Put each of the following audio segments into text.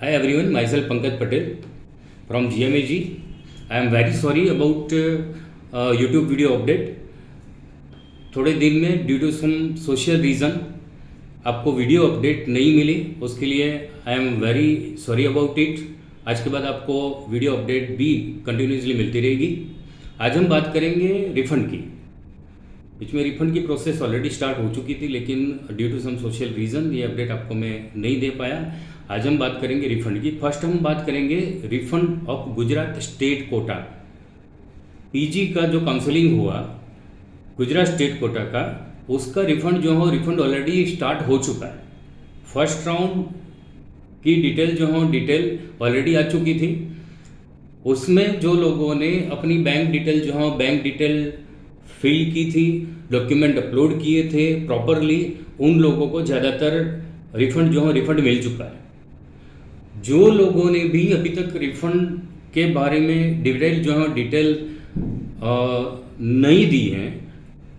Hi everyone, myself Pankaj Patel from GMAG. I am very sorry about YouTube video update. थोड़े दिन में due to some social reason आपको video update नहीं मिली, उसके लिए I am very sorry about it. आज के बाद आपको वीडियो अपडेट भी कंटिन्यूसली मिलती रहेगी। आज हम बात करेंगे रिफ़ंड की। इसमें रिफ़ंड की प्रोसेस ऑलरेडी स्टार्ट हो चुकी थी, लेकिन due to some social reason ये अपडेट आपको मैं नहीं दे पाया। आज हम बात करेंगे रिफ़ंड की। फर्स्ट हम बात करेंगे refund of Gujarat state quota. PG का जो काउंसलिंग हुआ गुजरात स्टेट कोटा का, उसका रिफ़ंड जो हो रिफ़ंड ऑलरेडी स्टार्ट हो चुका है। फर्स्ट राउंड की डिटेल जो हो डिटेल ऑलरेडी आ चुकी थी। उसमें जो लोगों ने अपनी बैंक डिटेल जो हो बैंक डिटेल फिल की थी, डॉक्यूमेंट अपलोड किए थे प्रॉपरली, उन लोगों को ज़्यादातर रिफ़ंड जो हो रिफ़ंड मिल चुका है। जो लोगों ने भी अभी तक रिफ़ंड के बारे में डिटेल जो है डिटेल नहीं दी हैं,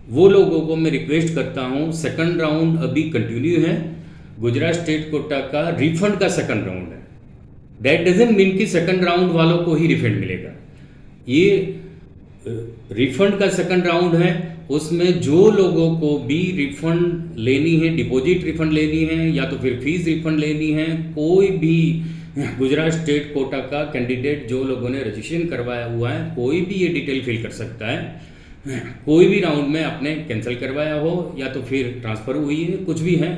वो लोगों को मैं रिक्वेस्ट करता हूँ, सेकंड राउंड अभी कंटिन्यू है। गुजरात स्टेट कोटा का रिफ़ंड का सेकंड राउंड है। दैट डजंट मीन कि सेकंड राउंड वालों को ही रिफ़ंड मिलेगा। ये रिफ़ंड का सेकंड राउंड है, उसमें जो लोगों को भी रिफ़ंड लेनी है, डिपॉजिट रिफ़ंड लेनी है या तो फिर फीस रिफ़ंड लेनी है, कोई भी गुजरात स्टेट कोटा का कैंडिडेट जो लोगों ने रजिस्ट्रेशन करवाया हुआ है, कोई भी ये डिटेल फिल कर सकता है। कोई भी राउंड में आपने कैंसिल करवाया हो या तो फिर ट्रांसफ़र हुई है, कुछ भी है,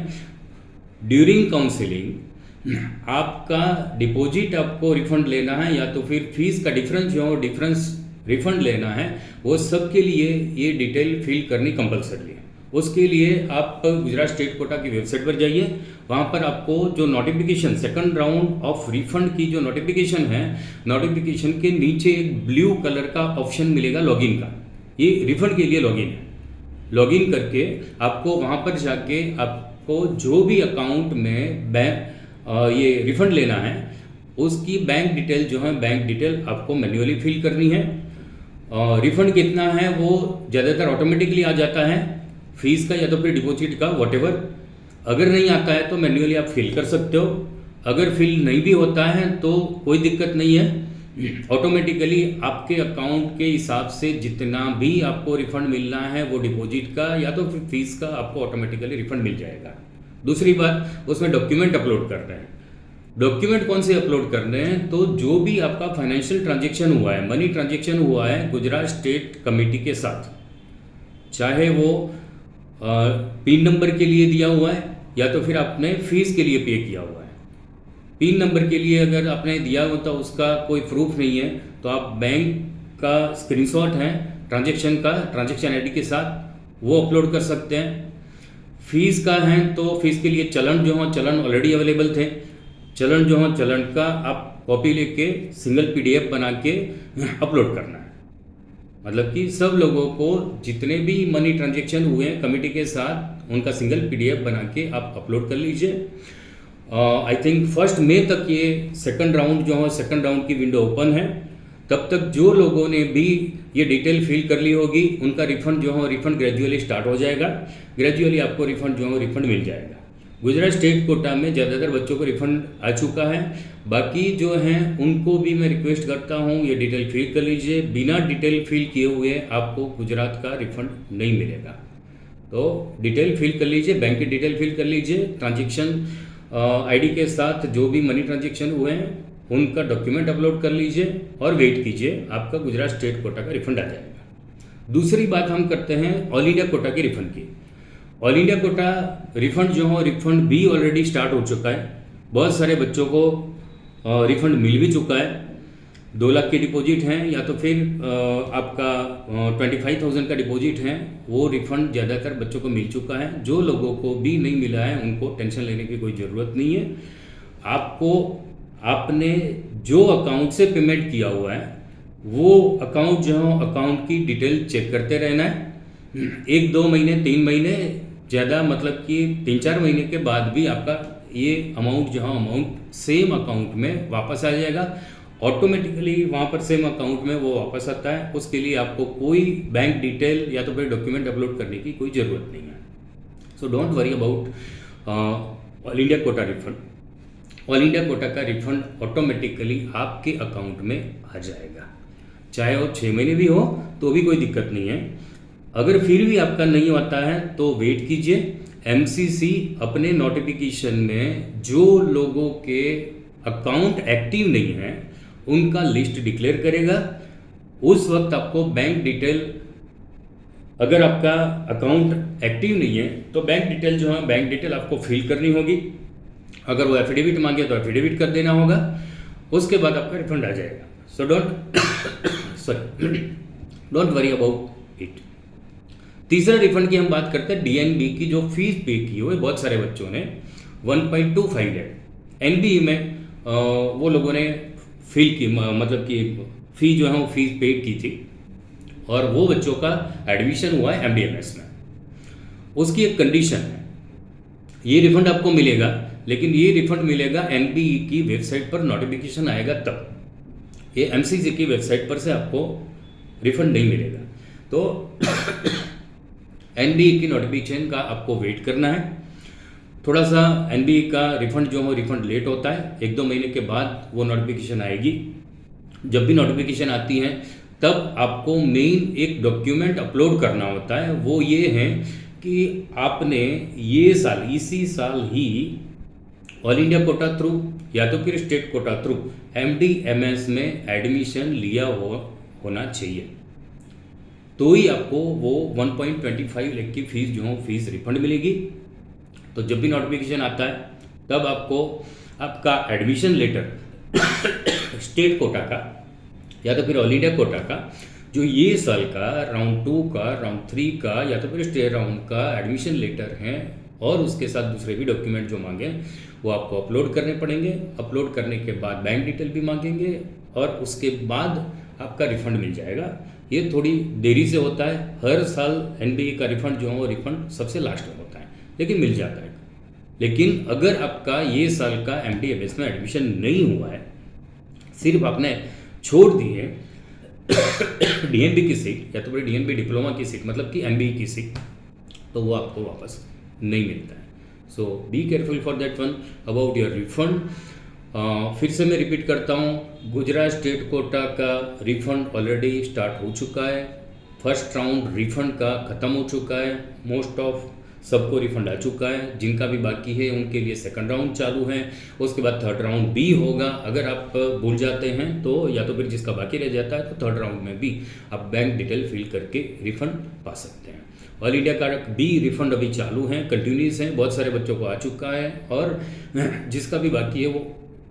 ड्यूरिंग काउंसलिंग आपका डिपॉजिट आपको रिफ़ंड लेना है या तो फिर फीस का डिफरेंस जो हो डिफरेंस रिफ़ंड लेना है, वो सब के लिए ये डिटेल फिल करनी कंपलसरी है। उसके लिए आप गुजरात स्टेट कोटा की वेबसाइट पर जाइए, वहाँ पर आपको जो notification second round of refund की जो नोटिफिकेशन है, नोटिफिकेशन के नीचे एक ब्लू कलर का ऑप्शन मिलेगा लॉगिन का। ये रिफ़ंड के लिए लॉगिन है। लॉगिन करके आपको वहाँ पर जाके आपको जो भी अकाउंट में ये रिफ़ंड लेना है उसकी बैंक डिटेल जो है बैंक डिटेल आपको मैन्युअली फिल करनी है। रिफ़ंड कितना है वो ज़्यादातर ऑटोमेटिकली आ जाता है, फीस का या तो फिर डिपॉजिट का व्हाटएवर। अगर नहीं आता है तो मैन्युअली आप फिल कर सकते हो। अगर फिल नहीं भी होता है तो कोई दिक्कत नहीं है, ऑटोमेटिकली आपके अकाउंट के हिसाब से जितना भी आपको रिफ़ंड मिलना है वो डिपॉजिट का या तो फिर फीस का आपको ऑटोमेटिकली रिफ़ंड मिल जाएगा। दूसरी बात, उसमें डॉक्यूमेंट अपलोड कर रहे हैं। डॉक्यूमेंट कौन से अपलोड करने हैं, तो जो भी आपका फाइनेंशियल ट्रांजैक्शन हुआ है, मनी ट्रांजैक्शन हुआ है गुजरात स्टेट कमेटी के साथ, चाहे वो पिन नंबर के लिए दिया हुआ है या तो फिर आपने फीस के लिए पे किया हुआ है। पिन नंबर के लिए अगर आपने दिया हो तो उसका कोई प्रूफ नहीं है तो आप बैंक का स्क्रीनशॉट है ट्रांजैक्शन का, ट्रांजैक्शन आईडी के साथ, वो अपलोड कर सकते हैं। फीस का है तो फीस के लिए चलन जो हो चलन ऑलरेडी अवेलेबल थे, चलन जो हो चलन का आप कॉपी लेके सिंगल पीडीएफ बना के अपलोड करना है। मतलब कि सब लोगों को जितने भी मनी ट्रांजैक्शन हुए हैं कमेटी के साथ उनका सिंगल पीडीएफ बना के आप अपलोड कर लीजिए। आई थिंक 1 मई तक ये सेकंड राउंड जो हो सेकंड राउंड की विंडो ओपन है। तब तक जो लोगों ने भी ये डिटेल फिल कर ली होगी उनका रिफ़ंड जो हो रिफ़ंड ग्रेजुअली स्टार्ट हो जाएगा। ग्रेजुअली आपको रिफ़ंड जो हो रिफ़ंड मिल जाएगा। गुजरात स्टेट कोटा में ज़्यादातर बच्चों को रिफ़ंड आ चुका है। बाकी जो हैं उनको भी मैं रिक्वेस्ट करता हूँ ये डिटेल फिल कर लीजिए। बिना डिटेल फिल किए हुए आपको गुजरात का रिफ़ंड नहीं मिलेगा, तो डिटेल फिल कर लीजिए, बैंक की डिटेल फिल कर लीजिए, ट्रांजैक्शन आईडी के साथ जो भी मनी ट्रांजैक्शन हुए हैं उनका डॉक्यूमेंट अपलोड कर लीजिए और वेट कीजिए, आपका गुजरात स्टेट कोटा का रिफ़ंड आ जाएगा। दूसरी बात हम करते हैं ऑल इंडिया कोटा के रिफ़ंड की। ऑल इंडिया कोटा रिफ़ंड जो हो रिफ़ंड भी ऑलरेडी स्टार्ट हो चुका है। बहुत सारे बच्चों को रिफ़ंड मिल भी चुका है। 2 लाख की डिपॉजिट हैं या तो फिर आपका 25,000 का डिपॉजिट है, वो रिफ़ंड ज़्यादातर बच्चों को मिल चुका है। जो लोगों को भी नहीं मिला है उनको टेंशन लेने की कोई ज़रूरत नहीं है। आपको आपने जो अकाउंट से पेमेंट किया हुआ है वो अकाउंट जो हो अकाउंट की डिटेल चेक करते रहना है। 1-2 महीने 3 महीने ज़्यादा मतलब कि 3-4 महीने के बाद भी आपका ये अमाउंट जो है अमाउंट सेम अकाउंट में वापस आ जाएगा। ऑटोमेटिकली वहाँ पर सेम अकाउंट में वो वापस आता है। उसके लिए आपको कोई बैंक डिटेल या तो फिर डॉक्यूमेंट अपलोड करने की कोई ज़रूरत नहीं है। So don't worry about all India quota refund. All India quota का रिफंड ऑटोमेटिकली आपके अकाउंट में आ जाएगा। चाहे वो 6 महीने भी हो तो भी कोई दिक्कत नहीं है। अगर फिर भी आपका नहीं आता है तो वेट कीजिए। एमसीसी अपने नोटिफिकेशन में जो लोगों के अकाउंट एक्टिव नहीं है उनका लिस्ट डिक्लेयर करेगा। उस वक्त आपको बैंक डिटेल, अगर आपका अकाउंट एक्टिव नहीं है तो बैंक डिटेल जो है बैंक डिटेल आपको फिल करनी होगी। अगर वो एफिडेविट मांगे तो एफिडेविट कर देना होगा। उसके बाद आपका रिफंड आ जाएगा। So don't worry about it. तीसरा रिफंड की हम बात करते हैं डीएनबी की, जो फीस पे की हुई बहुत सारे बच्चों ने 1.25 लाख एनबीई में वो लोगों ने फिल की, मतलब कि फ़ी जो है वो फीस पे की थी और वो बच्चों का एडमिशन हुआ है एमडीएमएस में। उसकी एक कंडीशन है, ये रिफंड आपको मिलेगा, लेकिन ये रिफंड मिलेगा एनबीई की वेबसाइट पर नोटिफिकेशन आएगा तब। ये एमसीसी की वेबसाइट पर से आपको रिफंड नहीं मिलेगा। तो एनबीई की नोटिफिकेशन का आपको वेट करना है। थोड़ा सा एनबीई का रिफंड जो है रिफंड लेट होता है, 1-2 महीने के बाद वो नोटिफिकेशन आएगी। जब भी नोटिफिकेशन आती है तब आपको मेन एक डॉक्यूमेंट अपलोड करना होता है। वो ये है कि आपने ये साल, इसी साल ही ऑल इंडिया कोटा थ्रू या तो फिर स्टेट कोटा थ्रू एमडीएमएस में एडमिशन लिया होना चाहिए, तो ही आपको वो 1.25 लाख की फीस जो है फीस रिफंड मिलेगी। तो जब भी नोटिफिकेशन आता है तब आपको आपका एडमिशन लेटर स्टेट कोटा का या तो फिर ऑल इंडिया कोटा का, जो ये साल का राउंड 2 का, राउंड 3 का या तो फिर स्टेट राउंड का एडमिशन लेटर हैं और उसके साथ दूसरे भी डॉक्यूमेंट जो मांगे वो आपको अपलोड करने पड़ेंगे। अपलोड करने के बाद बैंक डिटेल भी मांगेंगे और उसके बाद आपका रिफंड मिल जाएगा। ये थोड़ी देरी से होता है। हर साल एनबीए का रिफंड जो है वो रिफंड सबसे लास्ट में होता है, लेकिन मिल जाता है। लेकिन अगर आपका ये साल का एमडीएमएस में एडमिशन नहीं हुआ है, सिर्फ आपने छोड़ दी है डीएनबी की सीट या तो फिर डीएनबी डिप्लोमा की सीट, मतलब कि एमबीए की सीट, तो वो आपको वापस नहीं मिलता है। So be careful for that one about your refund. फिर से मैं रिपीट करता हूँ, गुजरात स्टेट कोटा का रिफंड ऑलरेडी स्टार्ट हो चुका है। फर्स्ट राउंड रिफंड का ख़त्म हो चुका है। मोस्ट ऑफ सबको रिफंड आ चुका है। जिनका भी बाकी है उनके लिए सेकंड राउंड चालू है। उसके बाद थर्ड राउंड भी होगा। अगर आप भूल जाते हैं तो या तो फिर जिसका बाकी रह जाता है तो थर्ड राउंड में भी आप बैंक डिटेल फिल करके रिफंड पा सकते हैं। ऑल इंडिया का भी रिफंड अभी चालू है, कंटिन्यूस है, बहुत सारे बच्चों को आ चुका है और जिसका भी बाकी है वो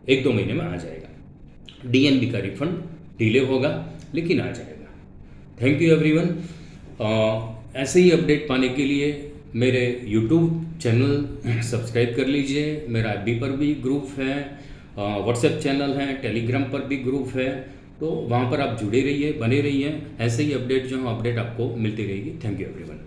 1-2 महीने में आ जाएगा। डीएनबी का रिफंड डिले होगा लेकिन आ जाएगा। Thank you everyone. ऐसे ही अपडेट पाने के लिए मेरे YouTube चैनल सब्सक्राइब कर लीजिए। मेरा FB पर भी ग्रुप है, व्हाट्सएप चैनल है, टेलीग्राम पर भी ग्रुप है, तो वहाँ पर आप जुड़े रहिए, बने रहिए। ऐसे ही अपडेट जो है अपडेट आपको मिलती रहेगी। Thank you everyone.